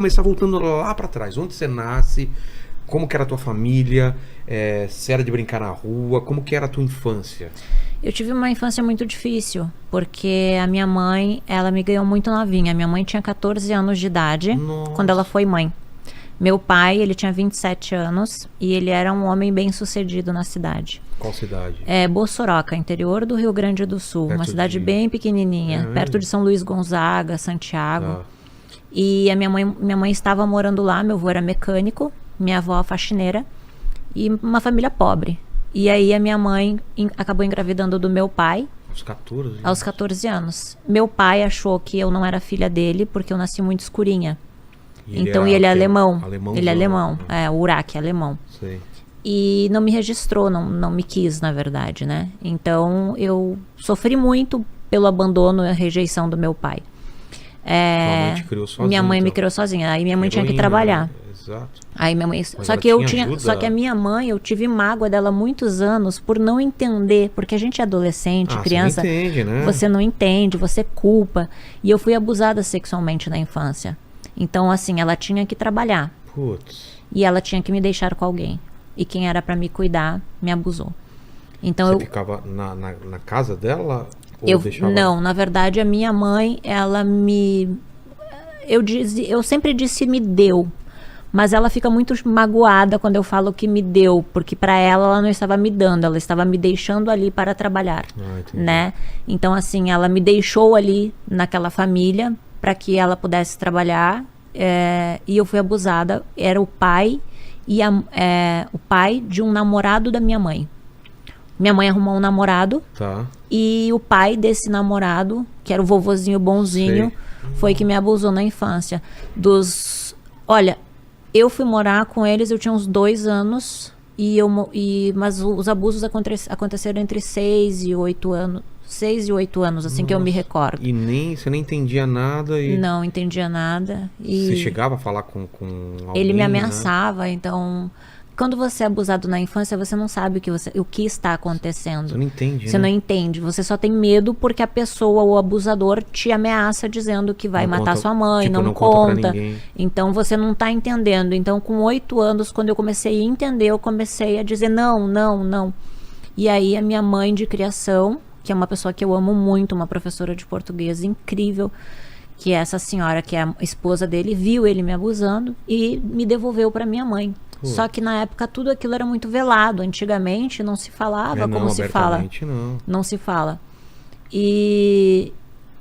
Começar voltando lá pra trás. Onde você nasce? Como que era a tua família? Se era de brincar na rua? Como que era a tua infância? Eu tive uma infância muito difícil, porque a minha mãe, ela me ganhou muito novinha. Minha mãe tinha 14 anos de idade quando ela Nossa. foi mãe. Meu pai, ele tinha 27 anos e ele era um homem bem-sucedido na cidade. Qual cidade? É Bossoroca, interior do Rio Grande do Sul. Perto Uma cidade de- bem pequenininha, É perto mesmo? de São Luís Gonzaga, Santiago. Tá. E a minha mãe estava morando lá, meu avô era mecânico, minha avó faxineira e uma família pobre. E aí a minha mãe acabou engravidando do meu pai Aos 14? aos 14 anos. Meu pai achou que eu não era filha dele porque eu nasci muito escurinha. Então era ele é o quê? alemão. Alemãozão. Ele é alemão, o Uraque é alemão. Sei. E não me registrou, não me quis, na verdade, né? Então eu sofri muito pelo abandono e a rejeição do meu pai. Tua mãe te criou sozinha, Minha mãe me então. criou sozinha. Aí minha mãe tinha que Heroína, trabalhar. né? Exato. Aí minha mãe, Mas só ela que eu tinha tinha, ajuda? só que a minha mãe, eu tive mágoa dela muitos anos por não entender, porque a gente é adolescente, criança, Você não entende, né? você não entende, você culpa. E eu fui abusada sexualmente na infância. Então assim, ela tinha que trabalhar Putz. e ela tinha que me deixar com alguém. E quem era pra me cuidar me abusou. Então Você eu ficava na casa dela? Ou deixava... não, na verdade a minha mãe, ela me eu sempre disse me deu, mas ela fica muito magoada quando eu falo que me deu, porque para ela não estava me dando, ela estava me deixando ali para trabalhar, Entendi. né? Então assim, ela me deixou ali naquela família para que ela pudesse trabalhar, e eu fui abusada. Era o pai o pai de um namorado da minha mãe. Minha mãe arrumou um namorado. Tá. E o pai desse namorado, que era o vovozinho bonzinho, foi que me abusou na infância. Olha, eu fui morar com eles, eu tinha uns 2 anos, mas os abusos aconteceram entre 6 e 8 anos. 6 e 8 anos, assim. Nossa. Que eu me recordo. E você nem entendia nada e... Não entendia nada. E você chegava a falar com alguém, ele me né? ameaçava, então... Quando você é abusado na infância, você não sabe o que está acontecendo. Você não entende, Você né? não entende. Você só tem medo porque a pessoa, o abusador, te ameaça dizendo que vai matar sua mãe, tipo, não conta pra conta. ninguém. Então você não está entendendo. Então, com 8 anos, quando eu comecei a entender, eu comecei a dizer não, não, não. E aí a minha mãe de criação, que é uma pessoa que eu amo muito, uma professora de português incrível, que é essa senhora, que é a esposa dele, viu ele me abusando e me devolveu para minha mãe. Só que na época tudo aquilo era muito velado. Antigamente não se falava como se fala. Não se fala. E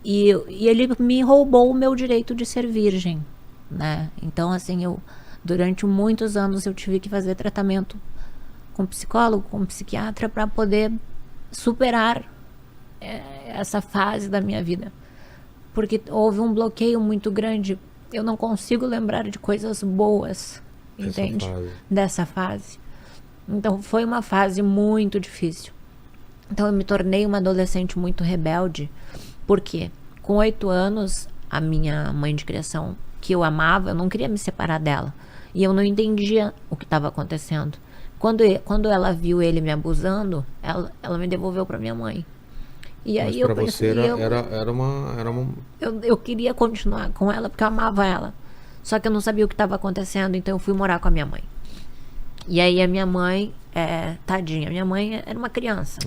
ele me roubou o meu direito de ser virgem, né? Então assim, durante muitos anos eu tive que fazer tratamento com psicólogo, com psiquiatra, para poder superar essa fase da minha vida. Porque houve um bloqueio muito grande. Eu não consigo lembrar de coisas boas, entende? Dessa fase. Então foi uma fase muito difícil. Então eu me tornei uma adolescente muito rebelde. Por quê? Com 8 anos, a minha mãe de criação, que eu amava, eu não queria me separar dela. E eu não entendia o que estava acontecendo. Quando ela viu ele me abusando, ela me devolveu para minha mãe. E mas aí pra você era uma... Eu queria continuar com ela porque eu amava ela. Só que eu não sabia o que estava acontecendo, então eu fui morar com a minha mãe. E aí a minha mãe, tadinha, minha mãe era uma criança.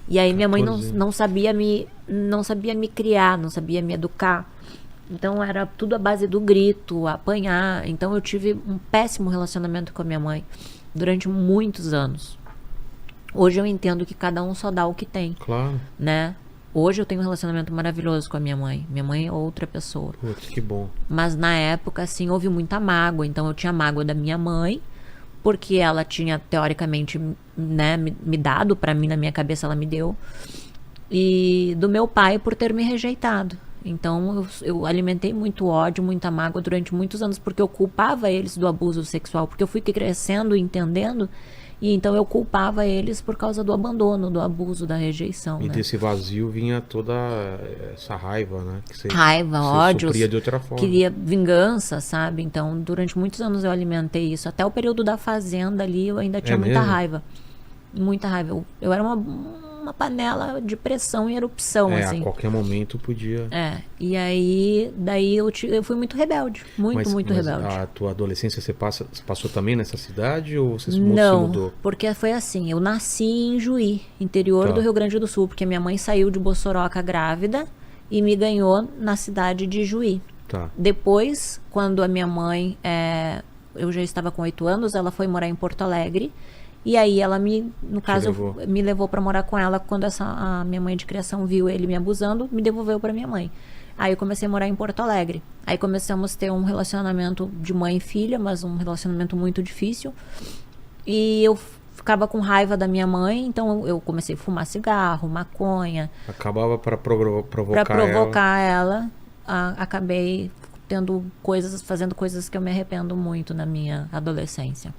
E aí minha mãe não sabia me criar, não sabia me educar. Então era tudo à base do grito, apanhar. Então eu tive um péssimo relacionamento com a minha mãe durante muitos anos. Hoje eu entendo que cada um só dá o que tem. Claro. Né? Hoje eu tenho um relacionamento maravilhoso com a minha mãe. Minha mãe é outra pessoa. Putz, que bom. Mas na época, assim, houve muita mágoa. Então eu tinha mágoa da minha mãe, porque ela tinha, teoricamente, né, me dado pra mim, na minha cabeça ela me deu. E do meu pai por ter me rejeitado. Então eu alimentei muito ódio, muita mágoa durante muitos anos, porque eu culpava eles do abuso sexual. Porque eu fui crescendo e entendendo. E então eu culpava eles por causa do abandono, do abuso, da rejeição. E né? desse vazio vinha toda essa raiva, né? Que raiva, ódio. Supria de outra forma. Queria vingança, sabe? Então, durante muitos anos eu alimentei isso. Até o período da fazenda ali, eu ainda tinha muita mesmo? raiva. Muita raiva. Eu era uma uma panela de pressão em erupção, A assim. qualquer momento podia. E aí, daí eu fui muito rebelde. Muito, muito Mas rebelde. a tua adolescência você passou também nessa cidade ou você se Não, mudou? porque foi assim, eu nasci em Juí, interior Tá. do Rio Grande do Sul, porque minha mãe saiu de Bossoroca grávida e me ganhou na cidade de Juí. Tá. Depois, quando a minha mãe, eu já estava com 8 anos, ela foi morar em Porto Alegre. E aí ela no caso, levou. me levou para morar com ela quando a minha mãe de criação viu ele me abusando, me devolveu para minha mãe. Aí eu comecei a morar em Porto Alegre. Aí começamos a ter um relacionamento de mãe e filha, mas um relacionamento muito difícil. E eu ficava com raiva da minha mãe, então eu comecei a fumar cigarro, maconha. Acabava para provocar Para provocar ela, acabei fazendo coisas que eu me arrependo muito na minha adolescência.